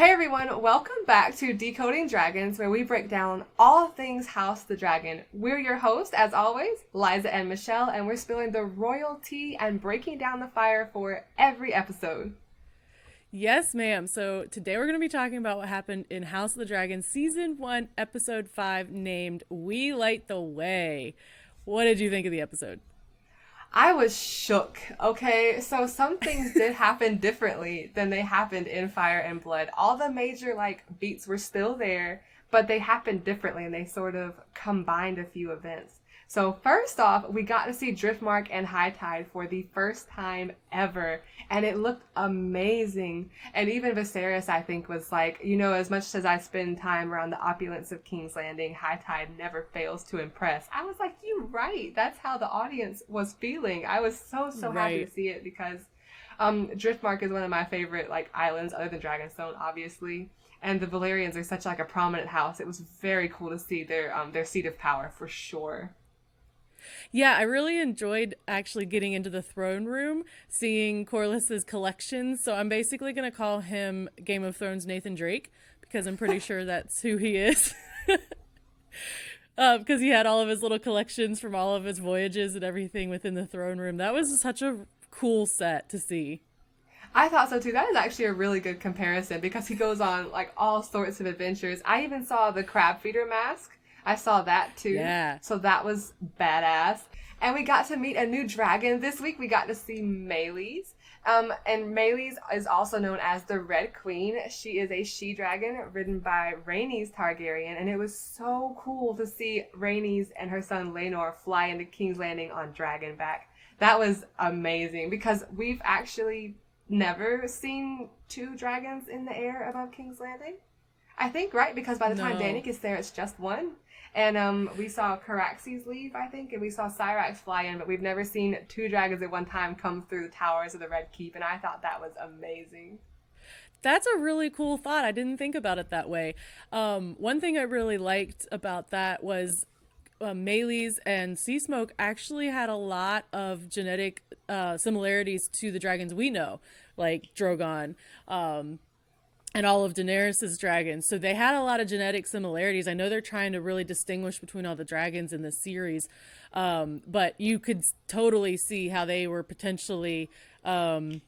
Hey everyone, welcome back to Decoding Dragons, where we break down all things House the Dragon. We're your hosts, as always, Liza and Michelle, and we're spilling the royal tea and breaking down the fire for every episode. Yes, ma'am. So today we're going to be talking about what happened in House of the Dragon Season 1, Episode 5, named We Light the Way. What did you think of the episode? I was shook, okay? So some things did happen differently than they happened in Fire and Blood. All the major, beats were still there, but they happened differently and they sort of combined a few events. So first off, we got to see Driftmark and High Tide for the first time ever, and it looked amazing. And even Viserys, I think, was like, as much as I spend time around the opulence of King's Landing, High Tide never fails to impress. I was like, you're right. That's how the audience was feeling. I was so happy to see it because Driftmark is one of my favorite islands other than Dragonstone, obviously. And the Valyrians are such a prominent house. It was very cool to see their seat of power for sure. Yeah, I really enjoyed actually getting into the throne room, seeing Corliss's collections. So I'm basically going to call him Game of Thrones Nathan Drake because I'm pretty sure that's who he is. Because he had all of his little collections from all of his voyages and everything within the throne room. That was such a cool set to see. I thought so too. That is actually a really good comparison because he goes on all sorts of adventures. I even saw the crab feeder mask. I saw that too. Yeah. So that was badass. And we got to meet a new dragon. This week we got to see Meleys. And Meleys is also known as the Red Queen. She is a she-dragon ridden by Rhaenys Targaryen. And it was so cool to see Rhaenys and her son Laenor fly into King's Landing on Dragonback. That was amazing because we've actually never seen two dragons in the air above King's Landing. I think, right? Because by the time Dany gets there, it's just one. And we saw Caraxes leave, I think, and we saw Syrax fly in, but we've never seen two dragons at one time come through the towers of the Red Keep, and I thought that was amazing. That's a really cool thought. I didn't think about it that way. One thing I really liked about that was Meleys and Sea Smoke actually had a lot of genetic similarities to the dragons we know, like Drogon. And all of Daenerys' dragons. So they had a lot of genetic similarities. I know they're trying to really distinguish between all the dragons in this series, but you could totally see how they were potentially descendants,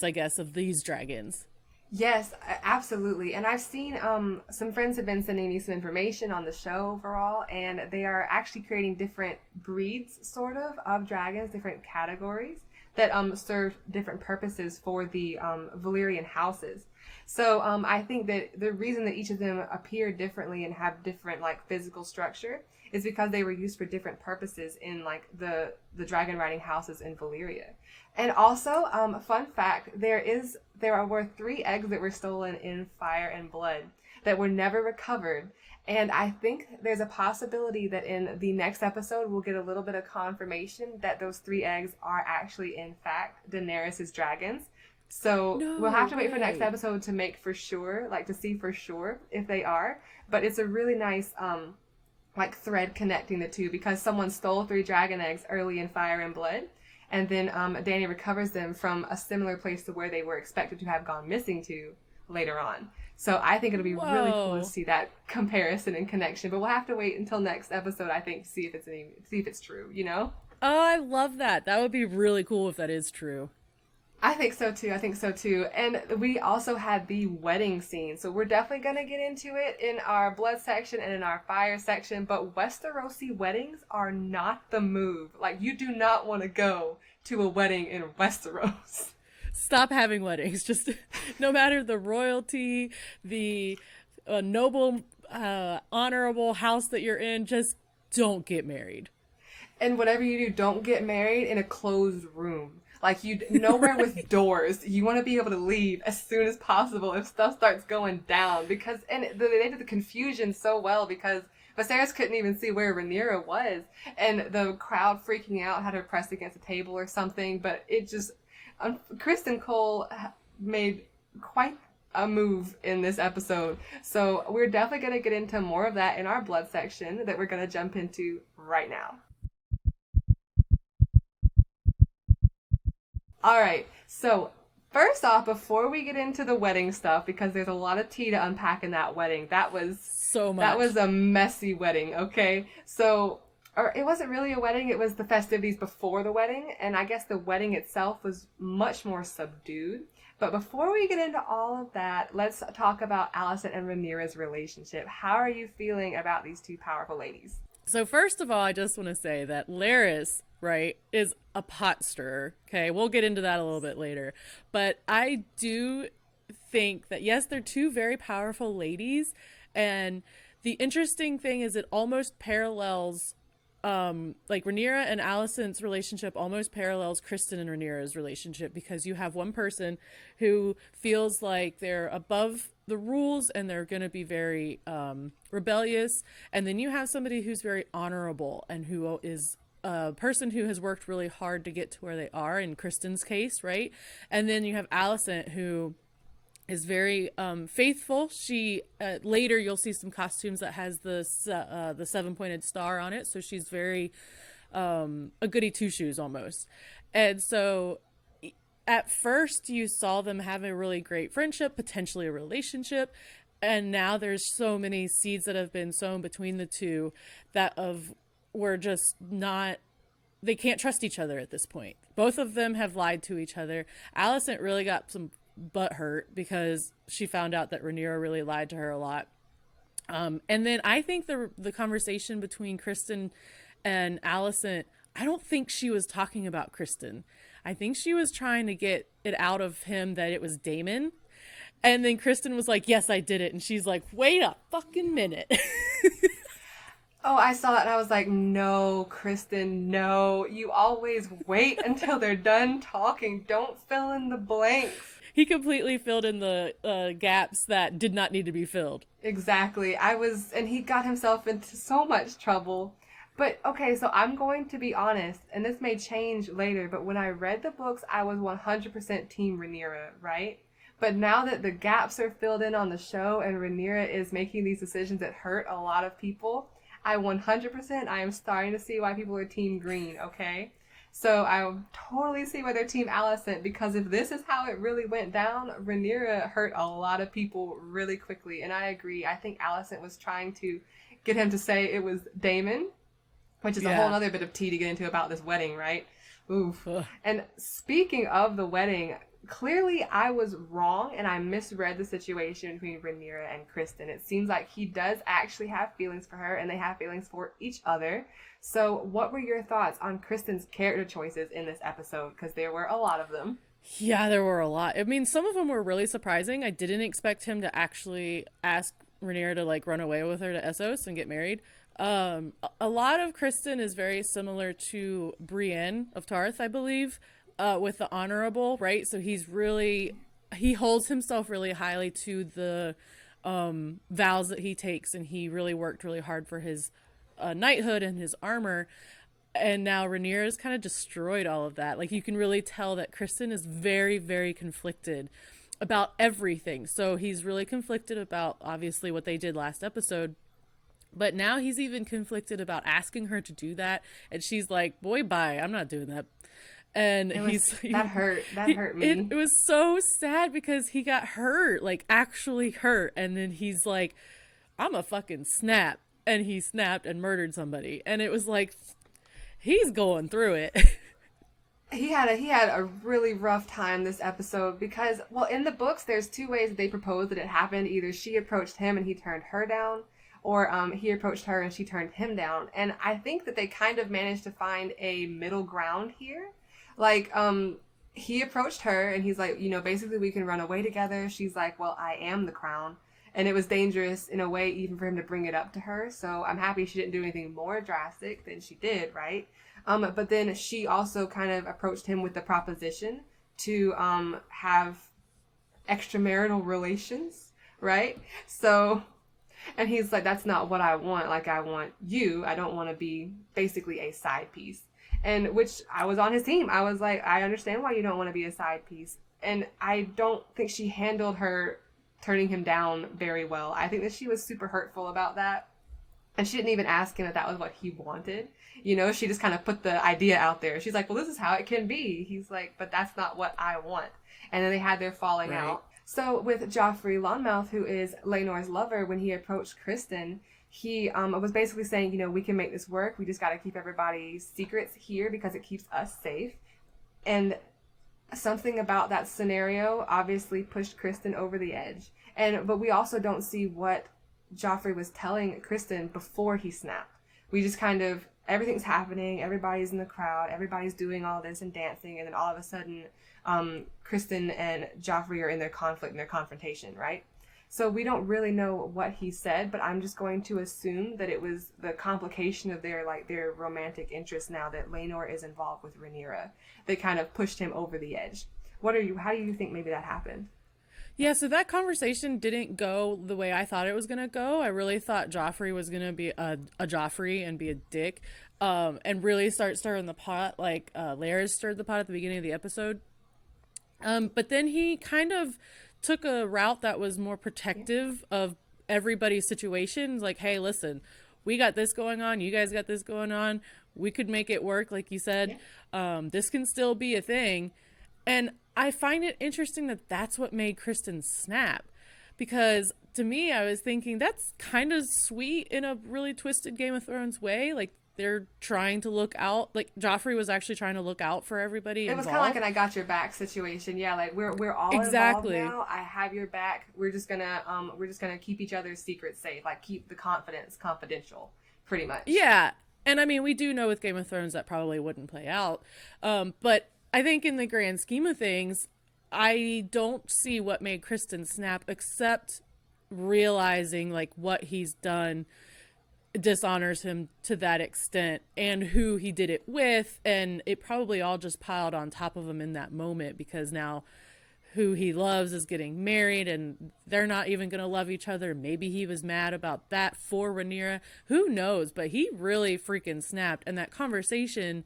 I guess, of these dragons. Yes, absolutely. And I've seen some friends have been sending me some information on the show overall, and they are actually creating different breeds, sort of dragons, different categories that serve different purposes for the Valyrian houses. So I think that the reason that each of them appear differently and have different physical structure is because they were used for different purposes in the dragon riding houses in Valyria. And also, fun fact, were 3 eggs that were stolen in Fire and Blood that were never recovered. And I think there's a possibility that in the next episode, we'll get a little bit of confirmation that those 3 eggs are actually, in fact, Daenerys' dragons. So we'll have to wait for next episode to make for sure, to see for sure if they are. But it's a really nice, thread connecting the two because someone stole 3 dragon eggs early in Fire and Blood. And then Dany recovers them from a similar place to where they were expected to have gone missing to later on. So I think it'll be really cool to see that comparison and connection. But we'll have to wait until next episode, I think, to see if it's true, Oh, I love that. That would be really cool if that is true. I think so too. And we also had the wedding scene. So we're definitely going to get into it in our blood section and in our fire section. But Westerosi weddings are not the move. You do not want to go to a wedding in Westeros. Stop having weddings. Just no matter the royalty, the noble, honorable house that you're in, just don't get married. And whatever you do, don't get married in a closed room. Nowhere with doors. You want to be able to leave as soon as possible if stuff starts going down. They did the confusion so well because Viserys couldn't even see where Rhaenyra was. And the crowd freaking out had her pressed against a table or something. But it just... Kristen Cole made quite a move in this episode. So we're definitely going to get into more of that in our blood section that we're going to jump into right now. All right. So First off, before we get into the wedding stuff, because there's a lot of tea to unpack in that wedding, So that much. was a messy wedding, okay? So, or it wasn't really a wedding, it was the festivities before the wedding, and I guess the wedding itself was much more subdued. But before we get into all of that, let's talk about Alicent and Rhaenyra's relationship. How are you feeling about these two powerful ladies? So first of all, I just want to say that Laris, right, is a pot stirrer. Okay, we'll get into that a little bit later. But I do think that yes, they're two very powerful ladies, and the interesting thing is it almost parallels like Rhaenyra and Alicent's relationship almost parallels Kristen and Rhaenyra's relationship because you have one person who feels like they're above the rules and they're going to be very rebellious, and then you have somebody who's very honorable and who is a person who has worked really hard to get to where they are in Kristen's case, right? And then you have Alicent who is very faithful. She later you'll see some costumes that has the 7-pointed star on it, so she's very a goody two shoes almost. And so at first you saw them have a really great friendship, potentially a relationship, and now there's so many seeds that have been sown between the two that of were just not, they can't trust each other at this point. Both of them have lied to each other. Alicent really got some butt hurt because she found out that Rhaenyra really lied to her a lot. And then I think the conversation between Kristen and Alicent, I don't think she was talking about Kristen. I think she was trying to get it out of him that it was Daemon. And then Kristen was like, yes, I did it. And she's like, wait a fucking minute. Oh, I saw that and I was like, no, Kristen, no. You always wait until they're done talking. Don't fill in the blanks. He completely filled in the gaps that did not need to be filled. Exactly. And he got himself into so much trouble. But okay, so I'm going to be honest, and this may change later, but when I read the books, I was 100% Team Rhaenyra, right? But now that the gaps are filled in on the show and Rhaenyra is making these decisions that hurt a lot of people, I am starting to see why people are Team Green, okay? So I totally see why they're Team Alicent, because if this is how it really went down, Rhaenyra hurt a lot of people really quickly. And I agree. I think Alicent was trying to get him to say it was Daemon, which is a whole other bit of tea to get into about this wedding, right? Oof. Ugh. And speaking of the wedding, clearly I was wrong and I misread the situation between Rhaenyra and Kristen. It seems like he does actually have feelings for her and they have feelings for each other. So what were your thoughts on Kristen's character choices in this episode? Because there were a lot of them. Yeah, there were a lot. I mean, some of them were really surprising. I didn't expect him to actually ask Rhaenyra to like run away with her to Essos and get married. A lot of Kristen is very similar to Brienne of Tarth, I believe, with the honorable, right? So he holds himself really highly to the vows that he takes, and he really worked really hard for his knighthood and his armor. And now Rhaenyra has kind of destroyed all of that. Like, you can really tell that Kristen is very, very conflicted about everything. So he's really conflicted about, obviously, what they did last episode. But now he's even conflicted about asking her to do that. And she's like, boy, bye. I'm not doing that. And That hurt me. It was so sad because he got hurt, like actually hurt. And then he's like, I'm a fucking snap. And he snapped and murdered somebody. And it was like, he's going through it. He had a really rough time this episode because, well, in the books, there's two ways that they propose that it happened. Either she approached him and he turned her down, or he approached her and she turned him down. And I think that they kind of managed to find a middle ground here. Like, he approached her and he's like, basically we can run away together. She's like, well, I am the crown. And it was dangerous in a way even for him to bring it up to her. So I'm happy she didn't do anything more drastic than she did, right? But then she also kind of approached him with the proposition to have extramarital relations, right? So, and he's like, that's not what I want. Like, I want you. I don't want to be basically a side piece. And which I was on his team. I was like, I understand why you don't want to be a side piece. And I don't think she handled her turning him down very well. I think that she was super hurtful about that. And she didn't even ask him if that was what he wanted. You know, she just kind of put the idea out there. She's like, well, this is how it can be. He's like, but that's not what I want. And then they had their falling out. So with Joffrey Lonmouth, who is Laenor's lover, when he approached Kristen, he was basically saying, you know, we can make this work. We just got to keep everybody's secrets here because it keeps us safe. And something about that scenario obviously pushed Kristen over the edge. But we also don't see what Joffrey was telling Kristen before he snapped. We just kind of, everything's happening, everybody's in the crowd, everybody's doing all this and dancing, and then all of a sudden, Kristen and Joffrey are in their conflict and their confrontation, right? So we don't really know what he said, but I'm just going to assume that it was the complication of their romantic interest now that Laenor is involved with Rhaenyra. They kind of pushed him over the edge. How do you think maybe that happened? Yeah, so that conversation didn't go the way I thought it was going to go. I really thought Joffrey was going to be a Joffrey and be a dick, and really start stirring the pot like Larys stirred the pot at the beginning of the episode. But then he kind of took a route that was more protective of everybody's situations. Like, hey, listen, we got this going on. You guys got this going on. We could make it work, like you said. This can still be a thing. And I find it interesting that that's what made Kristen snap. Because to me, I was thinking that's kind of sweet in a really twisted Game of Thrones way. Like, they're trying to look out. Like, Joffrey was actually trying to look out for everybody involved. It was kind of like an I got your back situation. Yeah, like we're all exactly involved now. I have your back. We're just gonna keep each other's secrets safe. Like, keep the confidence confidential, pretty much. Yeah, and I mean, we do know with Game of Thrones that probably wouldn't play out. But I think in the grand scheme of things, I don't see what made Kristen snap except realizing like what he's done dishonors him to that extent and who he did it with, and it probably all just piled on top of him in that moment because now who he loves is getting married and they're not even going to love each other. Maybe he was mad about that for Rhaenyra, who knows, but he really freaking snapped. And that conversation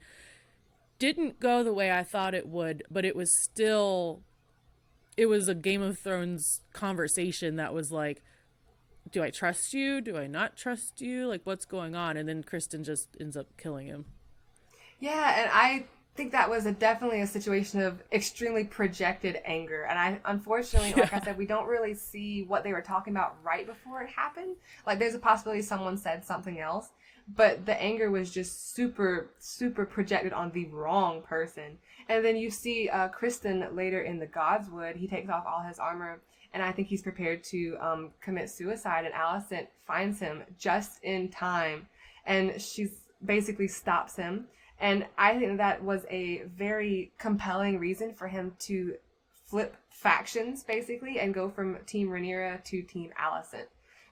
didn't go the way I thought it would, but it was a Game of Thrones conversation that was like, do I trust you? Do I not trust you? Like, what's going on? And then Kristen just ends up killing him. Yeah, and I think that was definitely a situation of extremely projected anger. And unfortunately, like I said, we don't really see what they were talking about right before it happened. Like, there's a possibility someone said something else, but the anger was just super, super projected on the wrong person. And then you see Kristen later in the Godswood. He takes off all his armor, and I think he's prepared to commit suicide, and Alicent finds him just in time, and she basically stops him. And I think that was a very compelling reason for him to flip factions, basically, and go from Team Rhaenyra to Team Alicent.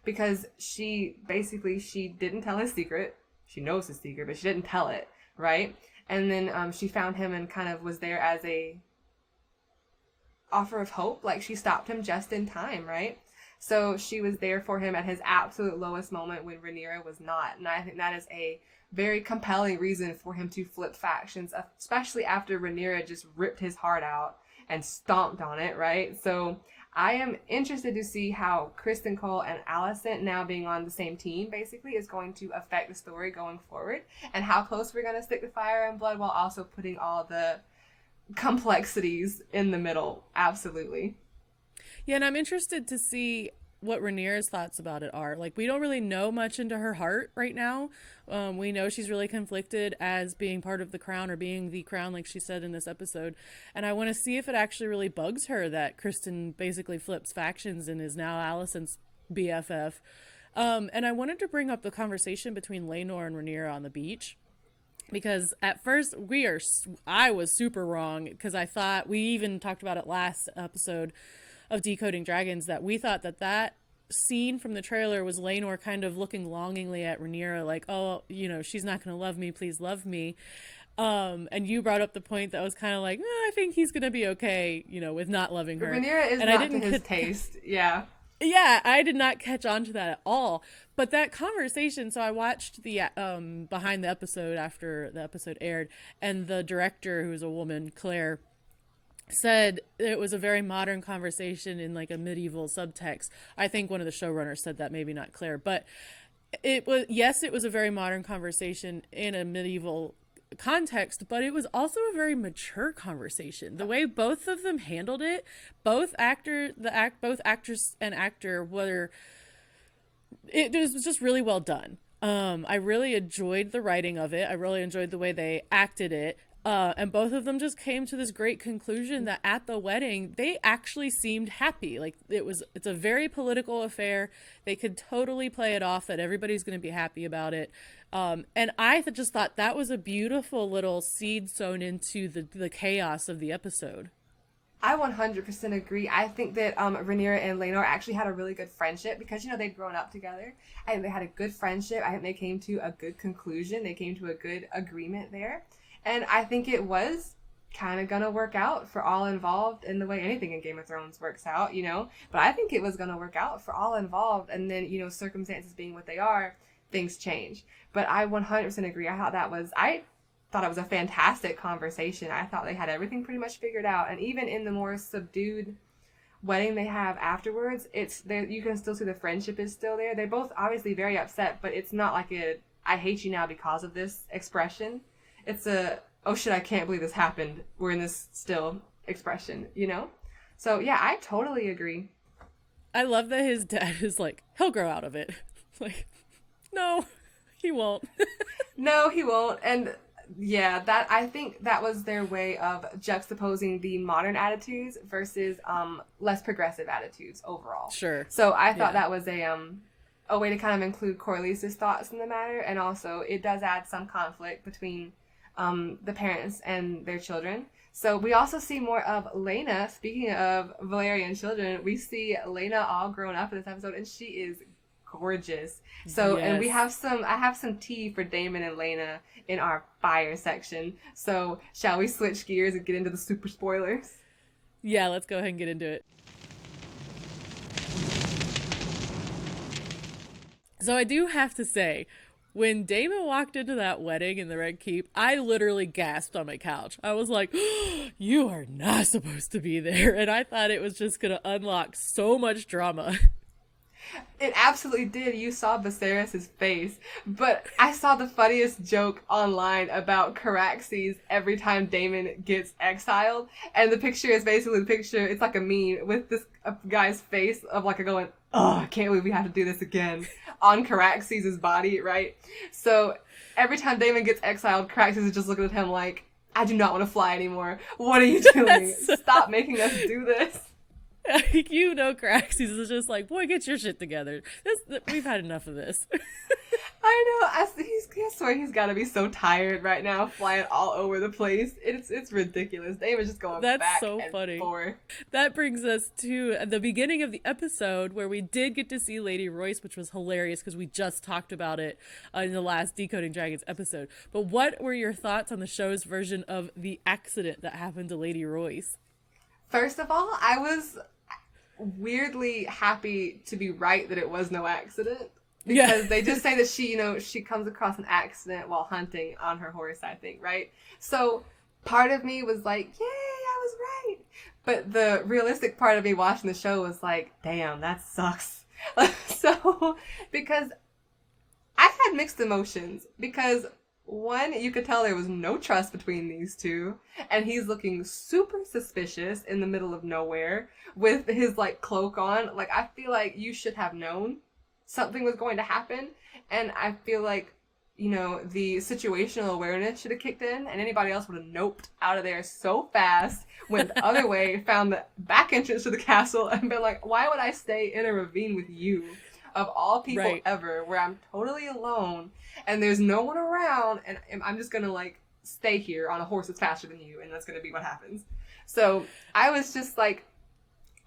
Because she didn't tell his secret. She knows his secret, but she didn't tell it, right? And then she found him and kind of was there as a offer of hope. Like, she stopped him just in time, right? So she was there for him at his absolute lowest moment when Rhaenyra was not. And I think that is a very compelling reason for him to flip factions, especially after Rhaenyra just ripped his heart out and stomped on it, right? So I am interested to see how Kristen Cole and Alicent now being on the same team basically is going to affect the story going forward, and how close we're going to stick to Fire and Blood while also putting all the complexities in the middle. Absolutely. Yeah, and I'm interested to see what Rhaenyra's thoughts about it are. Like, we don't really know much into her heart right now. We know she's really conflicted as being part of the crown, or being the crown, like she said in this episode. And I want to see if it actually really bugs her that Kristen basically flips factions and is now Alicent's BFF. And I wanted to bring up the conversation between Laenor and Rhaenyra on the beach. Because at first I was super wrong, because I thought, we even talked about it last episode of Decoding Dragons, that we thought that scene from the trailer was Laenor kind of looking longingly at Rhaenyra like, oh, you know, she's not going to love me, please love me. And you brought up the point that was kind of like, I think he's going to be okay, you know, with not loving her. Rhaenyra is not to his taste. Yeah. Yeah, I did not catch on to that at all. But that conversation, so I watched the behind the episode after the episode aired, and the director, who's a woman, Claire, said it was a very modern conversation in like a medieval subtext. I think one of the showrunners said that, maybe not Claire, but It was, yes, it was a very modern conversation in a medieval context, but it was also a very mature conversation. The way both of them handled it, both actress and actor were, it was just really well done. I really enjoyed the writing of it. I really enjoyed the way they acted it. And both of them just came to this great conclusion that at the wedding, they actually seemed happy. Like it's a very political affair. They could totally play it off that everybody's going to be happy about it. And I just thought that was a beautiful little seed sown into the chaos of the episode. I 100% agree. I think that Granier and Elena actually had a really good friendship because, they'd grown up together. I think they had a good friendship. I think they came to a good conclusion. They came to a good agreement there. And I think it was kind of going to work out for all involved in the way anything in Game of Thrones works out, But I think it was going to work out for all involved. And then, circumstances being what they are, things change. But I 100% agree. I thought it was a fantastic conversation. I thought they had everything pretty much figured out. And even in the more subdued wedding they have afterwards, it's there. You can still see the friendship is still there. They're both obviously very upset, but it's not like I hate you now because of this expression. It's oh shit, I can't believe this happened. We're in this still expression, So yeah, I totally agree. I love that his dad is like, he'll grow out of it. Like, no, he won't. No, he won't. And yeah, I think that was their way of juxtaposing the modern attitudes versus less progressive attitudes overall. Sure. So I thought that was a way to kind of include Corlys's thoughts in the matter, and also it does add some conflict between the parents and their children. So we also see more of Elena. Speaking of Valyrian children, we see Elena all grown up in this episode, and she is gorgeous. So, yes. And I have some tea for Daemon and Elena in our fire section. So shall we switch gears and get into the super spoilers? Yeah, let's go ahead and get into it. So I do have to say, when Daemon walked into that wedding in the Red Keep, I literally gasped on my couch. I was like, oh, you are not supposed to be there. And I thought it was just going to unlock so much drama. It absolutely did. You saw Viserys' face. But I saw the funniest joke online about Caraxes every time Daemon gets exiled. And the picture is basically it's like a meme with this guy's face of like a going, oh, I can't believe we have to do this again on Caraxes' body, right? So every time Daemon gets exiled, Caraxes is just looking at him like, I do not want to fly anymore. What are you doing? Stop making us do this. Caraxes is just like, boy, get your shit together. We've had enough of this. I know. I swear he's got to be so tired right now, flying all over the place. It's ridiculous. Damon's just going back so and funny. Forth. That brings us to the beginning of the episode where we did get to see Lady Royce, which was hilarious because we just talked about it in the last Decoding Dragons episode. But what were your thoughts on the show's version of the accident that happened to Lady Royce? First of all, I was weirdly happy to be right that it was no accident. Because they just say that she comes across an accident while hunting on her horse, I think, right? So part of me was like, yay, I was right. But the realistic part of me watching the show was like, damn, that sucks. So, because I had mixed emotions. Because, one, you could tell there was no trust between these two. And he's looking super suspicious in the middle of nowhere with his, cloak on. I feel like you should have known something was going to happen, and I feel like, the situational awareness should have kicked in, and anybody else would have noped out of there so fast, went the other way, found the back entrance to the castle, and been like, why would I stay in a ravine with you, of all people ever, where I'm totally alone, and there's no one around, and I'm just gonna, stay here on a horse that's faster than you, and that's gonna be what happens. So, I was just I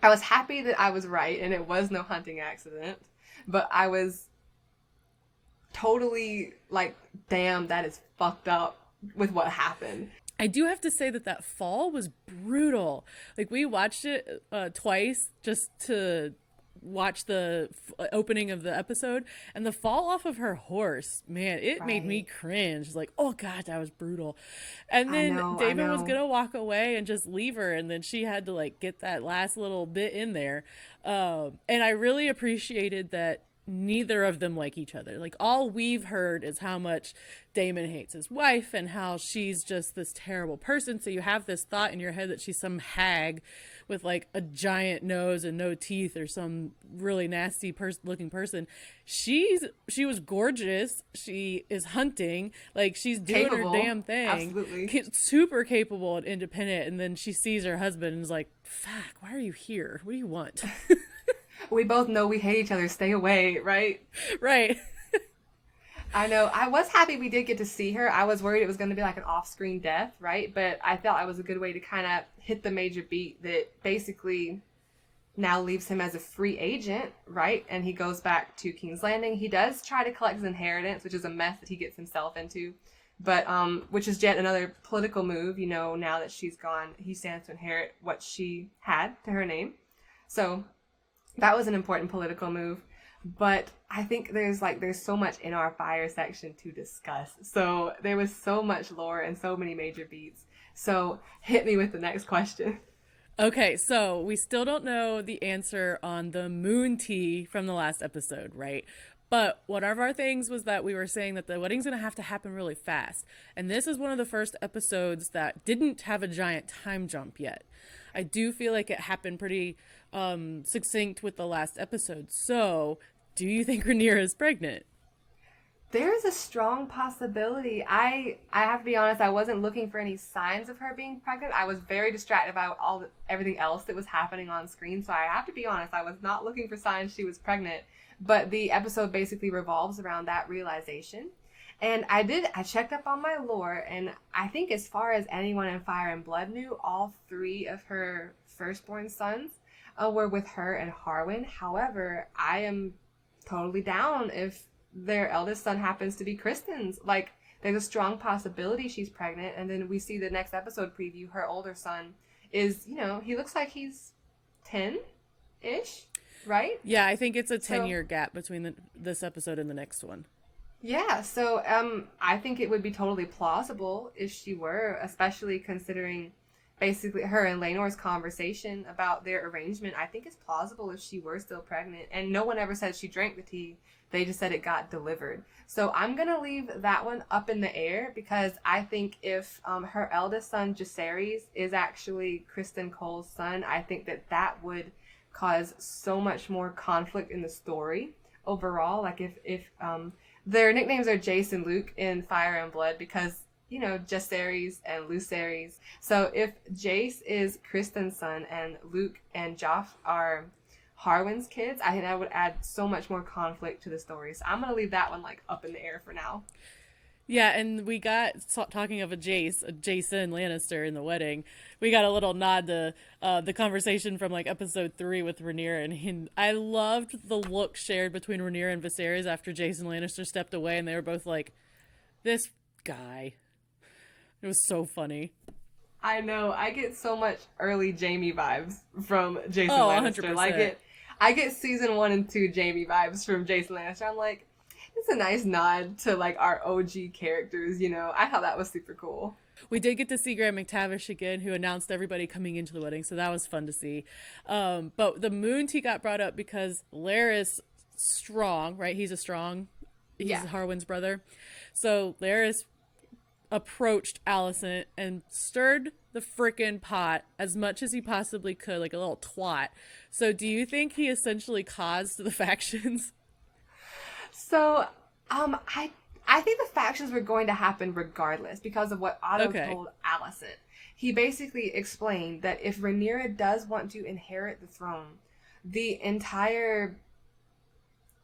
was happy that I was right, and it was no hunting accident. But I was totally damn, that is fucked up with what happened. I do have to say that fall was brutal. We watched it twice just to watch the opening of the episode. And the fall off of her horse, man, it made me cringe. Oh, God, that was brutal. And then Daemon was going to walk away and just leave her. And then she had to get that last little bit in there. And I really appreciated that neither of them like each other. Like, all we've heard is how much Daemon hates his wife and how she's just this terrible person. So you have this thought in your head that she's some hag with like a giant nose and no teeth, or some really nasty looking person. She was gorgeous. She is hunting. Like, she's doing Capable. her damn thing. Absolutely. Super capable and independent. And then she sees her husband and is like, fuck, why are you here? What do you want? We both know we hate each other. Stay away, right? Right. I know. I was happy we did get to see her. I was worried it was going to be like an off-screen death, right? But I felt it was a good way to kind of hit the major beat that basically now leaves him as a free agent, right? And he goes back to King's Landing. He does try to collect his inheritance, which is a mess that he gets himself into. But, which is yet another political move, you know, now that she's gone, he stands to inherit what she had to her name. So that was an important political move. But I think there's so much in our fire section to discuss. So there was so much lore and so many major beats. So hit me with the next question. Okay, so we still don't know the answer on the moon tea from the last episode, right? But one of our things was that we were saying that the wedding's going to have to happen really fast. And this is one of the first episodes that didn't have a giant time jump yet. I do feel like it happened pretty succinct with the last episode. So, do you think Granier is pregnant? There's a strong possibility. I have to be honest, I wasn't looking for any signs of her being pregnant. I was very distracted by everything else that was happening on screen. So I have to be honest, I was not looking for signs she was pregnant. But the episode basically revolves around that realization. And I checked up on my lore, and I think as far as anyone in Fire and Blood knew, all 3 of her firstborn sons were with her and Harwin. However, I am totally down if their eldest son happens to be Kristen's. Like, there's a strong possibility she's pregnant, and then we see the next episode preview, her older son is, you know, he looks like he's 10-ish, right? Yeah, I think it's a 10-year gap between this episode and the next one. Yeah, so I think it would be totally plausible if she were, especially considering basically her and Laenor's conversation about their arrangement. I think it's plausible if she were still pregnant. And no one ever said she drank the tea. They just said it got delivered. So I'm going to leave that one up in the air, because I think if her eldest son, Jacaerys, is actually Criston Cole's son, I think that would cause so much more conflict in the story overall. Like, if their nicknames are Jace and Luke in Fire and Blood, because, you know, Jacaerys and Lucerys. So if Jace is Criston's son and Luke and Joff are Harwin's kids, I think that would add so much more conflict to the story. So I'm going to leave that one like up in the air for now. Yeah, and we got, talking of a Jason Lannister in the wedding, we got a little nod to the conversation from like episode 3 with Rhaenyra, and I loved the look shared between Rhaenyra and Viserys after Jason Lannister stepped away, and they were both like, this guy. It was so funny. I know. I get so much early Jaime vibes from Jason Oh, Lannister. 100%. I get season 1 and 2 Jaime vibes from Jason Lannister. I'm like, it's a nice nod to like our OG characters, you know. I thought that was super cool. We did get to see Graham McTavish again, who announced everybody coming into the wedding, so that was fun to see. But the moon tea got brought up because Larys Strong, right? He's Harwin's brother. So Larys approached Alicent and stirred the frickin' pot as much as he possibly could, like a little twat. So do you think he essentially caused the factions? So, I think the factions were going to happen regardless because of what Otto told Alicent. He basically explained that if Rhaenyra does want to inherit the throne,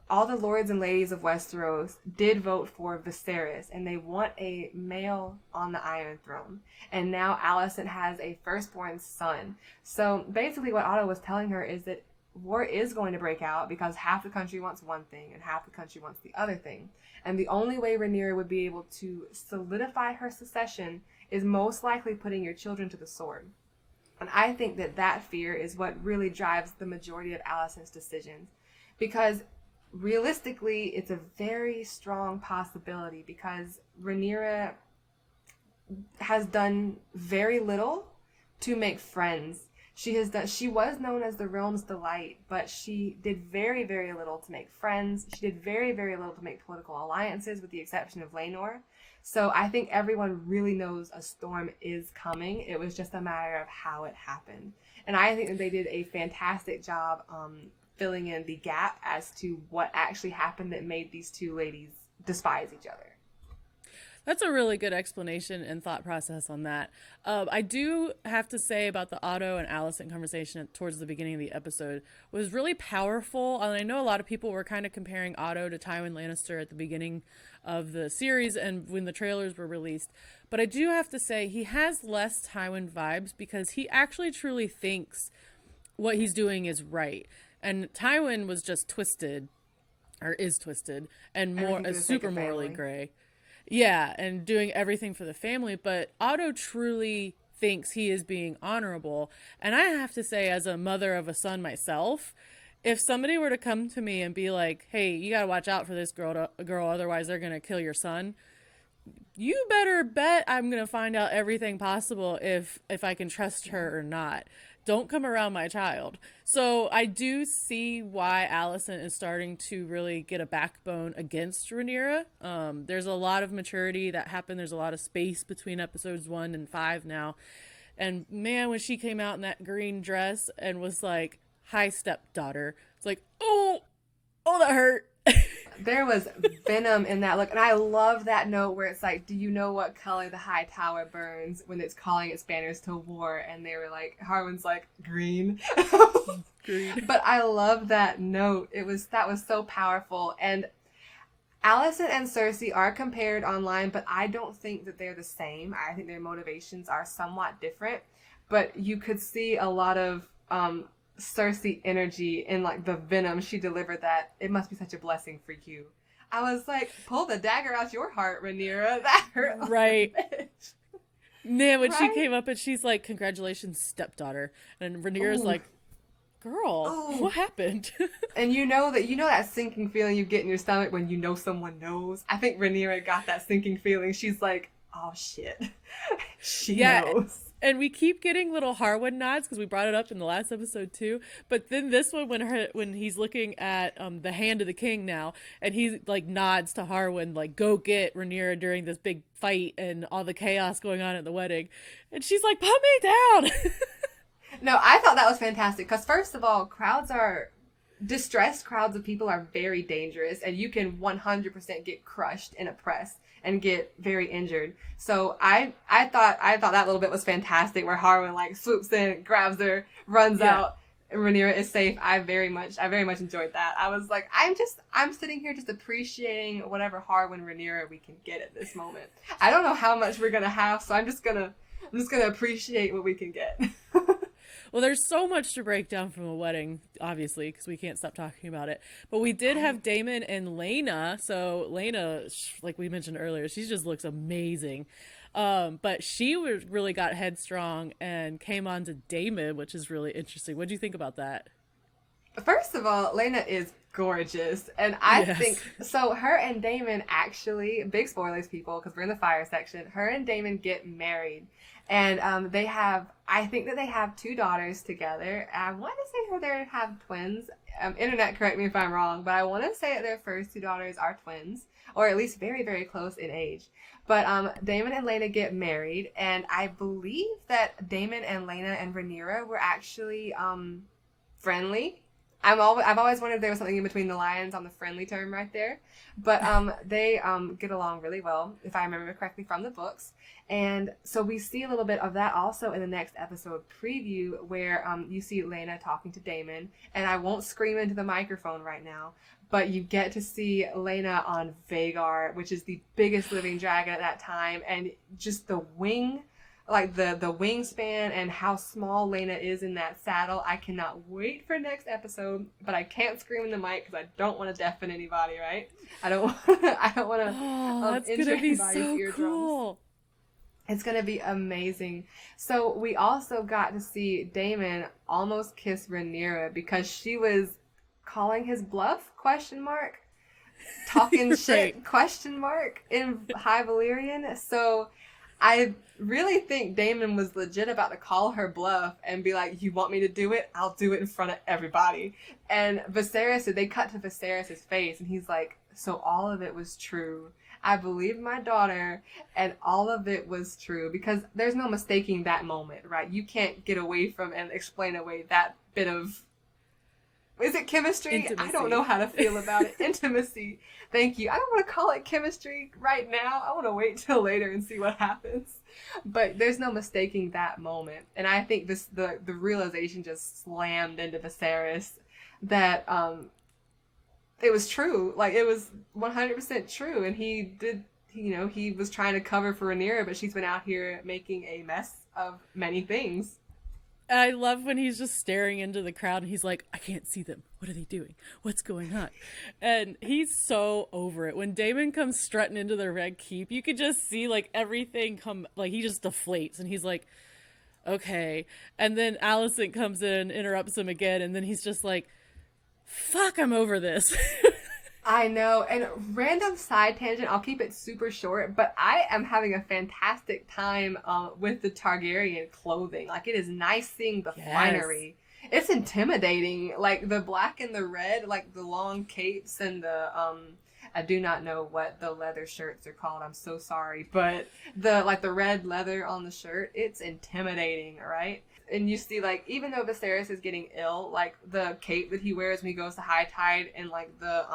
all the lords and ladies of Westeros did vote for Viserys, and they want a male on the Iron Throne. And now Alicent has a firstborn son. So basically what Otto was telling her is that war is going to break out because half the country wants one thing and half the country wants the other thing. And the only way Rhaenyra would be able to solidify her succession is most likely putting your children to the sword. And I think that fear is what really drives the majority of Alicent's decisions. Because realistically, it's a very strong possibility because Rhaenyra has done very little to make friends. She was known as the realm's delight, but she did very, very little to make friends. She did very, very little to make political alliances, with the exception of Laenor. So I think everyone really knows a storm is coming. It was just a matter of how it happened. And I think that they did a fantastic job filling in the gap as to what actually happened that made these two ladies despise each other. That's a really good explanation and thought process on that. I do have to say about the Otto and Alicent conversation towards the beginning of the episode was really powerful. And I know a lot of people were kind of comparing Otto to Tywin Lannister at the beginning of the series and when the trailers were released. But I do have to say he has less Tywin vibes because he actually truly thinks what he's doing is right. And Tywin was just twisted, or is twisted, and more super morally gray. Yeah, and doing everything for the family, but Otto truly thinks he is being honorable. And I have to say, as a mother of a son myself, if somebody were to come to me and be like, hey, you gotta watch out for this girl, otherwise they're gonna kill your son, you better bet I'm gonna find out everything possible if I can trust her or not. Don't come around my child. So I do see why Alicent is starting to really get a backbone against Rhaenyra. There's a lot of maturity that happened. There's a lot of space between episodes 1 and 5 now. And man, when she came out in that green dress and was like, hi, stepdaughter, it's like, oh, that hurt. There was venom in that look. And I love that note where it's like, do you know what color the High Tower burns when it's calling its banners to war? And they were like, Harwin's like, green. Green. But I love that note. That was so powerful. And Alicent and Cersei are compared online, but I don't think that they're the same. I think their motivations are somewhat different. But you could see a lot of Cersei energy in like the venom she delivered. That it must be such a blessing for you. I was like, pull the dagger out your heart, Rhaenyra. That hurt. Right. Man, when she Right? came up and she's like, congratulations, stepdaughter. And Rhaenyra's like, girl, what happened? And you know that sinking feeling you get in your stomach when you know someone knows. I think Rhaenyra got that sinking feeling. She's like, oh shit. She knows. And we keep getting little Harwin nods because we brought it up in the last episode too. But then this one, when he's looking at the Hand of the King now, and he like nods to Harwin, like, go get Rhaenyra during this big fight and all the chaos going on at the wedding, and she's like, put me down. No, I thought that was fantastic because first of all, distressed crowds of people are very dangerous, and you can 100% get crushed in a press and get very injured. So I thought that little bit was fantastic where Harwin like swoops in, grabs her, runs out, and Rhaenyra is safe. I very much enjoyed that. I was like, I'm sitting here just appreciating whatever Harwin Rhaenyra we can get at this moment. I don't know how much we're gonna have, so I'm just gonna appreciate what we can get. Well, there's so much to break down from a wedding, obviously, because we can't stop talking about it. But we did have Daemon and Lena. So Lena, like we mentioned earlier, she just looks amazing. But she really got headstrong and came on to Daemon, which is really interesting. What do you think about that? First of all, Lena is gorgeous. And I think, so her and Daemon actually, big spoilers, people, because we're in the fire section, her and Daemon get married. And I think that they have 2 daughters together. I want to say they have twins. Internet, correct me if I'm wrong, but I want to say that their first 2 daughters are twins, or at least very, very close in age. But Daemon and Lena get married, and I believe that Daemon and Lena and Rhaenyra were actually friendly. I've always wondered if there was something in between the lines on the friendly term right there. But they get along really well, if I remember correctly from the books. And so we see a little bit of that also in the next episode preview where you see Lena talking to Daemon. And I won't scream into the microphone right now, but you get to see Lena on Vhagar, which is the biggest living dragon at that time. And just the wing, like the wingspan and how small Lena is in that saddle. I cannot wait for next episode, but I can't scream in the mic because I don't want to deafen anybody, right? I don't want to that's injure gonna be anybody's so eardrums. cool. It's going to be amazing. So we also got to see Daemon almost kiss Rhaenyra because she was calling his bluff, ? Talking shit, ? In High Valyrian. So I really think Daemon was legit about to call her bluff and be like, you want me to do it? I'll do it in front of everybody. And Viserys, they cut to Viserys' face and he's like, so all of it was true. I believed my daughter and all of it was true, because there's no mistaking that moment, right? You can't get away from and explain away that bit of, is it chemistry? Intimacy. I don't know how to feel about it. Intimacy. Thank you. I don't want to call it chemistry right now. I want to wait till later and see what happens. But there's no mistaking that moment. And I think the realization just slammed into Viserys that it was true. Like, it was 100% true. And he did, he was trying to cover for Rhaenyra, but she's been out here making a mess of many things. I love when he's just staring into the crowd and he's like, I can't see them. What are they doing? What's going on? And he's so over it. When Daemon comes strutting into the Red Keep, you could just see like everything come, like he just deflates and he's like, okay. And then Alicent comes in, interrupts him again, and then he's just like, fuck, I'm over this. I know, and random side tangent, I'll keep it super short, but I am having a fantastic time with the Targaryen clothing. Like, it is nice seeing the finery. It's intimidating, like the black and the red, like the long capes and the, I do not know what the leather shirts are called, I'm so sorry, but the red leather on the shirt, it's intimidating, right? And you see, like, even though Viserys is getting ill, like, the cape that he wears when he goes to High Tide and, like, the,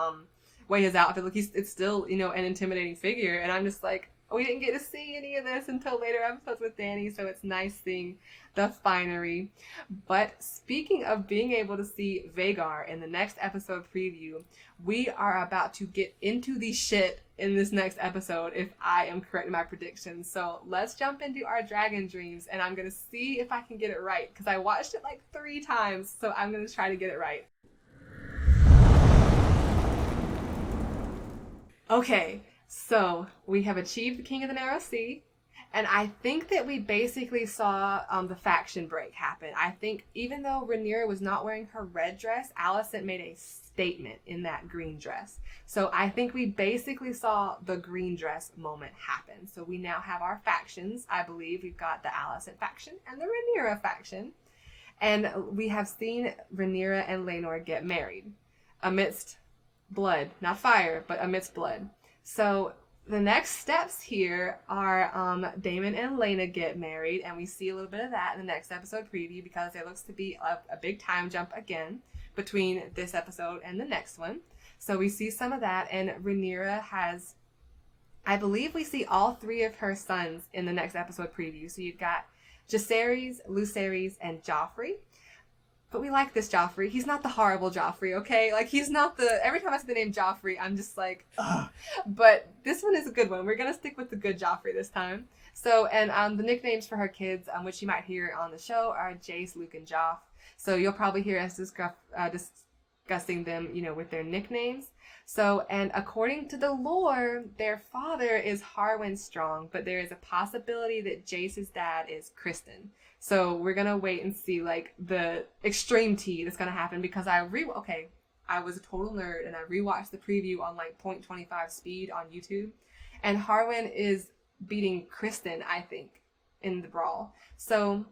way his outfit, like, it's still, an intimidating figure, and I'm just like, we didn't get to see any of this until later episodes with Dany, so it's nice seeing the finery. But speaking of being able to see Vhagar in the next episode preview, we are about to get into the shit in this next episode, if I am correct in my predictions. So let's jump into our dragon dreams, and I'm going to see if I can get it right, because I watched it like 3 times, so I'm going to try to get it right. Okay, so we have achieved the King of the Narrow Sea, and I think that we basically saw the faction break happen. I think even though Rhaenyra was not wearing her red dress, Alicent made a statement in that green dress. So I think we basically saw the green dress moment happen. So we now have our factions. I believe we've got the Alicent faction and the Rhaenyra faction. And we have seen Rhaenyra and Laenor get married amidst blood, not fire, but amidst blood. So the next steps here are Daemon and Elena get married, and we see a little bit of that in the next episode preview, because there looks to be a big time jump again between this episode and the next one. So we see some of that, and Rhaenyra has, I believe we see all 3 of her sons in the next episode preview. So you've got Jacaerys, Lucerys, and Joffrey. But we like this Joffrey. He's not the horrible Joffrey, okay? Like, he's not the... Every time I see the name Joffrey, I'm just like, ugh. But this one is a good one. We're going to stick with the good Joffrey this time. So, and the nicknames for her kids, which you might hear on the show, are Jace, Luke, and Joff. So you'll probably hear us discussing them, with their nicknames. So, and according to the lore, their father is Harwin Strong, but there is a possibility that Jace's dad is Criston. So we're going to wait and see, like, the extreme tea that's going to happen, because I was a total nerd, and I rewatched the preview on, like, 0.25 speed on YouTube, and Harwin is beating Criston, I think, in the brawl. So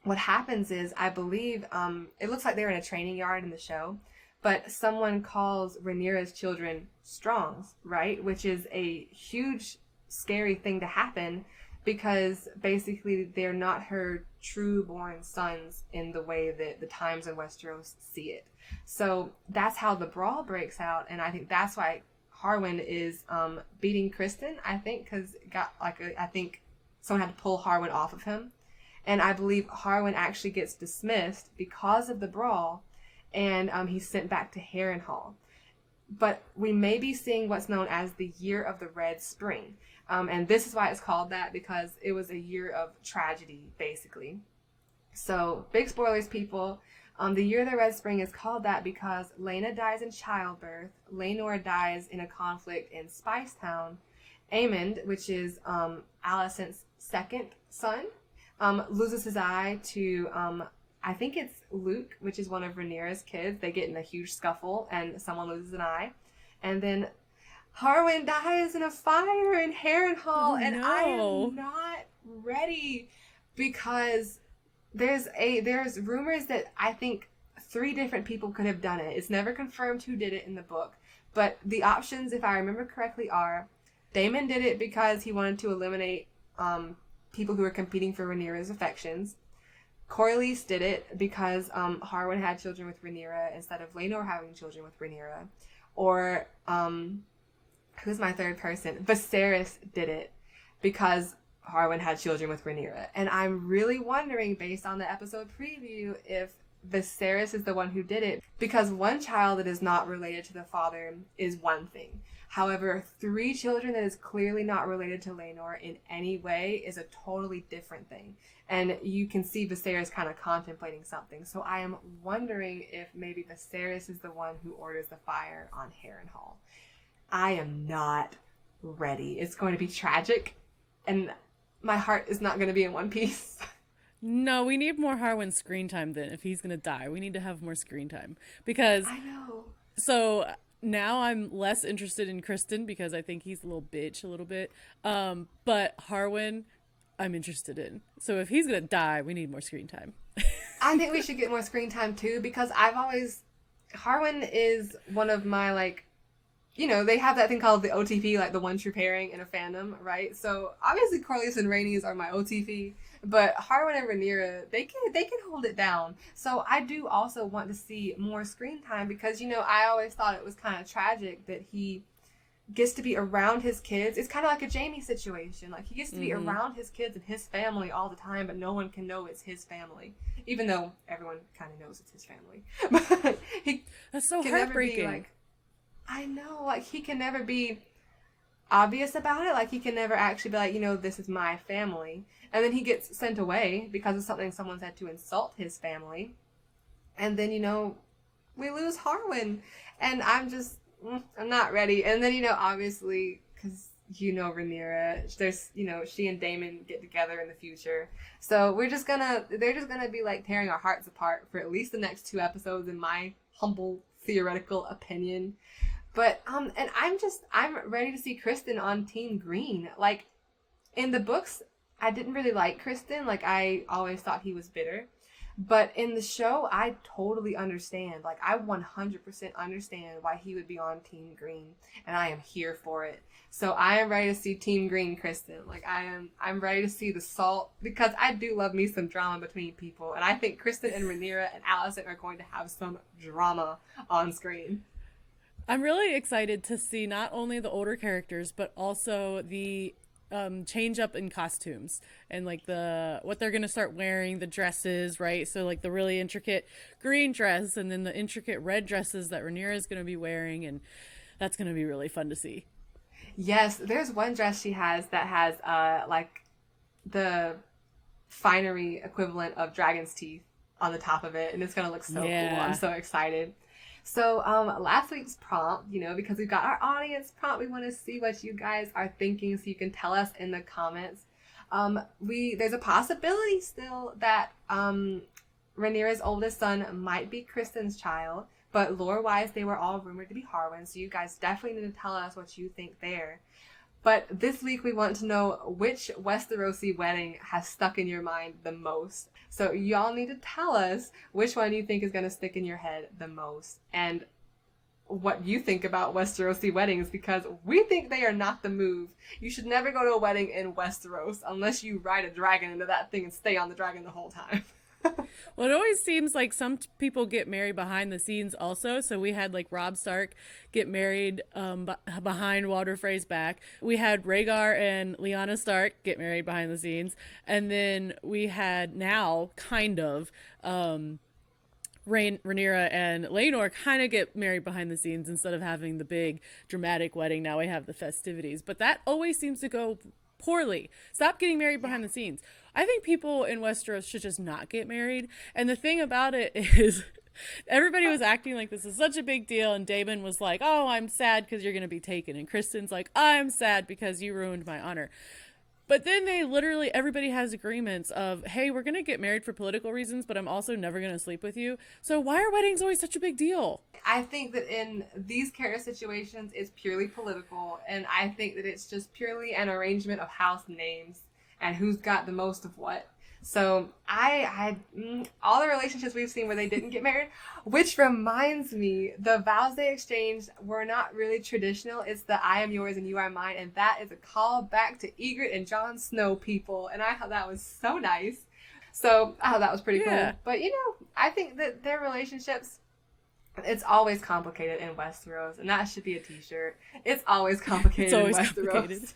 what happens is, I believe, it looks like they're in a training yard in the show, but someone calls Rhaenyra's children Strongs, right? Which is a huge, scary thing to happen, because basically they're not her true-born sons in the way that the Times in Westeros see it. So that's how the brawl breaks out, and I think that's why Harwin is beating Criston, I think, because I think someone had to pull Harwin off of him. And I believe Harwin actually gets dismissed because of the brawl, and he's sent back to Harrenhal. But we may be seeing what's known as the Year of the Red Spring. And this is why it's called that, because it was a year of tragedy, basically. So, big spoilers, people. The Year of the Red Spring is called that because Laena dies in childbirth, Laenor dies in a conflict in Spicetown, Aemond, which is Alicent's second son, loses his eye to, I think it's Luke, which is one of Rhaenyra's kids. They get in a huge scuffle, and someone loses an eye. And then Harwin dies in a fire in Harrenhal, and I am not ready because there's rumors that I think 3 different people could have done it. It's never confirmed who did it in the book, but the options, if I remember correctly, are Daemon did it because he wanted to eliminate people who were competing for Rhaenyra's affections. Corlys did it because Harwin had children with Rhaenyra instead of Laenor having children with Rhaenyra. Or who's my third person? Viserys did it because Harwin had children with Rhaenyra. And I'm really wondering, based on the episode preview, if Viserys is the one who did it, because one child that is not related to the father is one thing. However, 3 children that is clearly not related to Laenor in any way is a totally different thing. And you can see Viserys kind of contemplating something. So I am wondering if maybe Viserys is the one who orders the fire on Harrenhal. I am not ready. It's going to be tragic, and my heart is not going to be in one piece. No, we need more Harwin screen time then. If he's going to die, we need to have more screen time. Because I know. So now I'm less interested in Kristen because I think he's a little bitch a little bit. But Harwin, I'm interested in. So if he's going to die, we need more screen time. I think we should get more screen time too, because Harwin is one of my, like, you know, they have that thing called the OTP, like the one true pairing in a fandom, right? So obviously Corlys and Rhaenys are my OTP, but Harwin and Rhaenyra, they can hold it down. So I do also want to see more screen time because, you know, I always thought it was kind of tragic that he gets to be around his kids. It's kind of like a Jaime situation. Like, he gets to be around his kids and his family all the time, but no one can know it's his family, even though everyone kind of knows it's his family. But That's so can heartbreaking. never be, like, I know, like, he can never be obvious about it. Like, he can never actually be like, you know, this is my family. And then he gets sent away because of something someone said to insult his family. And then, you know, we lose Harwin. And I'm not ready. And then, you know, obviously, because, you know, Rhaenyra, there's, you know, she and Daemon get together in the future. So they're just gonna be, like, tearing our hearts apart for at least the next 2 episodes, in my humble theoretical opinion. But, and I'm ready to see Kristen on Team Green. Like, in the books, I didn't really like Kristen. Like, I always thought he was bitter. But in the show, I totally understand. Like, I 100% understand why he would be on Team Green. And I am here for it. So I am ready to see Team Green Kristen. Like, I'm ready to see the salt. Because I do love me some drama between people. And I think Kristen and Rhaenyra and Alicent are going to have some drama on screen. I'm really excited to see not only the older characters, but also the change up in costumes and, like, what they're going to start wearing, the dresses, right? So, like, the really intricate green dress and then the intricate red dresses that Rhaenyra is going to be wearing. And that's going to be really fun to see. Yes, there's one dress she has that has, like, the finery equivalent of dragon's teeth on the top of it. And it's going to look so cool. I'm so excited. So last week's prompt, you know, because we've got our audience prompt, we want to see what you guys are thinking, so you can tell us in the comments. There's a possibility still that Rhaenyra's oldest son might be Kristen's child, but lore-wise, they were all rumored to be Harwin, so you guys definitely need to tell us what you think there. But this week we want to know which Westerosi wedding has stuck in your mind the most. So y'all need to tell us which one you think is going to stick in your head the most, and what you think about Westerosi weddings, because we think they are not the move. You should never go to a wedding in Westeros unless you ride a dragon into that thing and stay on the dragon the whole time. Well, it always seems like some people get married behind the scenes also. So we had, like, Robb Stark get married behind Walder Frey's back. We had Rhaegar and Lyanna Stark get married behind the scenes. And then we had now, kind of, Rhaenyra and Laenor kind of get married behind the scenes instead of having the big dramatic wedding. Now we have the festivities. But that always seems to go poorly. Stop getting married behind the scenes. I think people in Westeros should just not get married. And the thing about it is, everybody was acting like this is such a big deal. And Daemon was like, oh, I'm sad because you're going to be taken. And Kristen's like, I'm sad because you ruined my honor. But then everybody has agreements of, hey, we're going to get married for political reasons, but I'm also never going to sleep with you. So why are weddings always such a big deal? I think that in these character situations, it's purely political. And I think that it's just purely an arrangement of house names. and who's got the most of what. So all the relationships we've seen where they didn't get married, which reminds me, the vows they exchanged were not really traditional. It's the I am yours and you are mine, and that is a call back to Ygritte and Jon Snow, people, and I thought that was so nice. So I thought that was pretty cool. But I think that their relationships, it's always complicated in Westeros, and that should be a t-shirt. It's always complicated in Westeros. Complicated.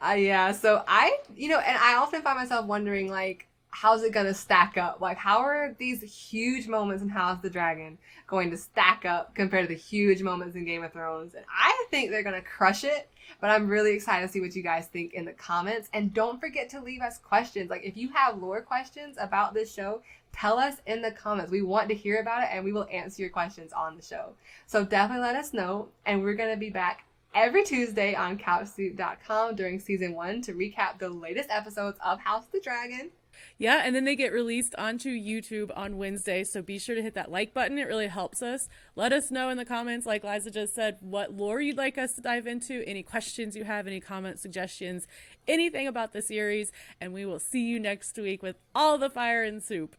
Yeah, so and I often find myself wondering, like, how's it going to stack up? Like, how are these huge moments in House of the Dragon going to stack up compared to the huge moments in Game of Thrones? And I think they're going to crush it, but I'm really excited to see what you guys think in the comments. And don't forget to leave us questions. Like, if you have lore questions about this show, tell us in the comments. We want to hear about it, and we will answer your questions on the show. So definitely let us know, and we're going to be back every Tuesday on CouchSoup.com during season 1 to recap the latest episodes of House of the Dragon. Yeah, and then they get released onto YouTube on Wednesday, so be sure to hit that like button. It really helps us. Let us know in the comments, like Liza just said, what lore you'd like us to dive into, any questions you have, any comments, suggestions, anything about the series, and we will see you next week with all the fire and soup.